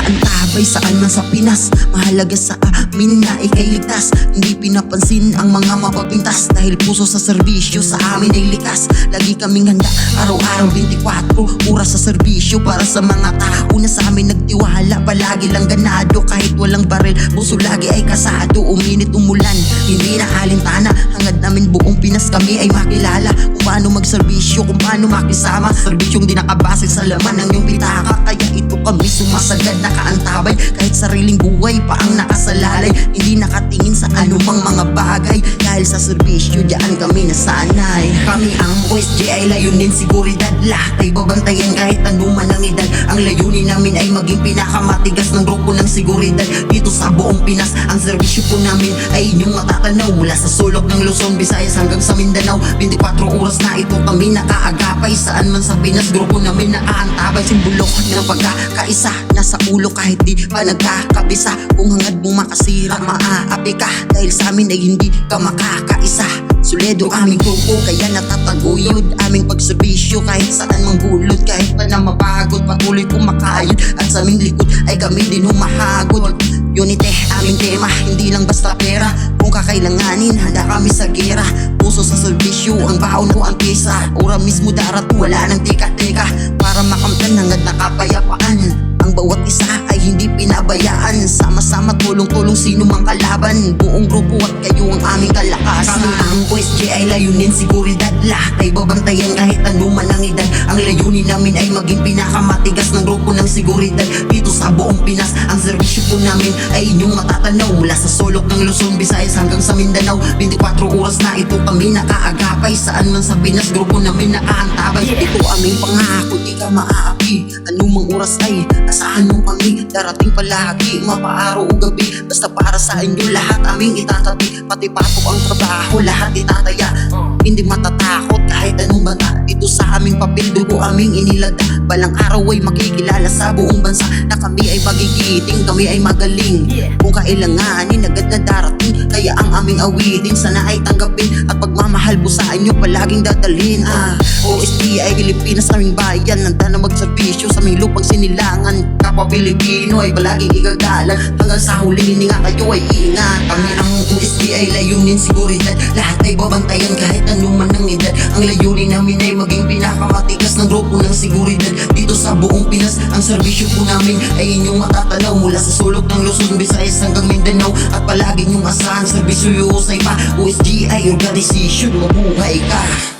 nakaantabay saan man sa Pinas. Mahalaga sa amin na ika'y ligtas, hindi pinapansin ang mga mapapintas. Dahil puso sa serbisyo sa amin ay likas. Lagi kaming handa, araw-araw 24 oras sa serbisyo para sa mga tao na sa amin nagtiwala. Palagi lang ganado kahit walang baril, puso lagi ay kasado. Uminit umulan, hindi na alintana, hangad namin buong Pinas kami ay makilala. Kung paano magserbisyo, kung paano makisama. Serbisyong di nakabase sa laman ng iyong pitaka. Kaya ito kami sumasagad, nakaantabay kahit sariling buhay pa ang nakasalalay. Hindi nakatingin sa anumang mga bagay, dahil sa serbisyo diyan kami nasanay. Kami ang OSG ay layunin seguridad, lahat ay babantayan kahit anuman ang edad. Ang layunin namin ay maging pinakamatigas ng grupo ng seguridad dito sa buong Pinas. Ang serbisyo po namin ay inyong matatanaw, mula sa sulok ng Luzon, Visayas hanggang sa Mindanao. 24 oras na ito kami nakaagapay, saan man sa Pinas grupo namin nakaantabay. Simbolo ng pagkakaisa nasa ulo kahit di pa nagkakabisa. Kung hangad mong makasira, maaapi ka, dahil sa amin ay hindi ka makakaisa. Suledo aming grupo kaya natataguyod aming pagserbisyo kahit saan mang gulod. Kahit pa na mapagod, patuloy kumakayod, at sa aming likod ay kami din humahagod. Unite aming tema, hindi lang basta pera. Kung kakailanganin, handa kami sa gera. Puso sa serbisyo, ang baon ko ang pisa. Ora mismo darat, wala nang teka-teka, para makamtan hangad na kapayapaan. Ang bawat isa ay hindi pinabayaan, sama-sama tulong-tulong sino mang kalaban. Buong grupo at kayo ang aming kalakasan. Kami ang OSG ay layunin seguridad, lahat ay babantayan kahit anuman ang edad. Ang layunin namin ay maging pinakamatigas ng grupo ng seguridad dito sa buong Pinas. Ang serbisyo po namin ay inyong matatanaw, mula sa sulok ng Luzon, Visayas hanggang sa Mindanao. 24 oras na ito kami nakaagapay, saan man sa Pinas grupo namin nakaantabay. Ito aming pangako, di ka maaapi, anumang oras ay asahan mo kami, darating palagi, mapaaraw o gabi. Basta para sa inyo lahat aming itatabi, pati patok ang trabaho lahat itataya. Hindi matatakot kahit anong banta, dito sa aming papel dugo aming inilada. Balang araw ay makikilala sa buong bansa na kami ay magigiting, kami ay magaling. Kung kailanganin agad na darating, kaya ang aming awitin sana ay tanggapin, at pagmamahal po sa inyo palaging dadalhin. OSG ay Pilipinas, aming bayan, nanda na magserbisyo sa aming lupang sinilangan. Kapwa Pilipino ay palaging igagalan, hanggang sa huling hininga kayo ay iingat. Kami ang OSG ay layunin seguridad, lahat ay babantayan kahit anuman ang edad. Ang layunin namin ay maging pinakamatigas ng grupo ng seguridad dito sa buong Pinas. Ang serbisyo po namin ay inyong matatanaw, mula sa sulok ng Luzon, Visayas hanggang Mindanao. At palagi niyong asahan, serbisyo usay pa. OSG ay organisasyon, mabuhay ka.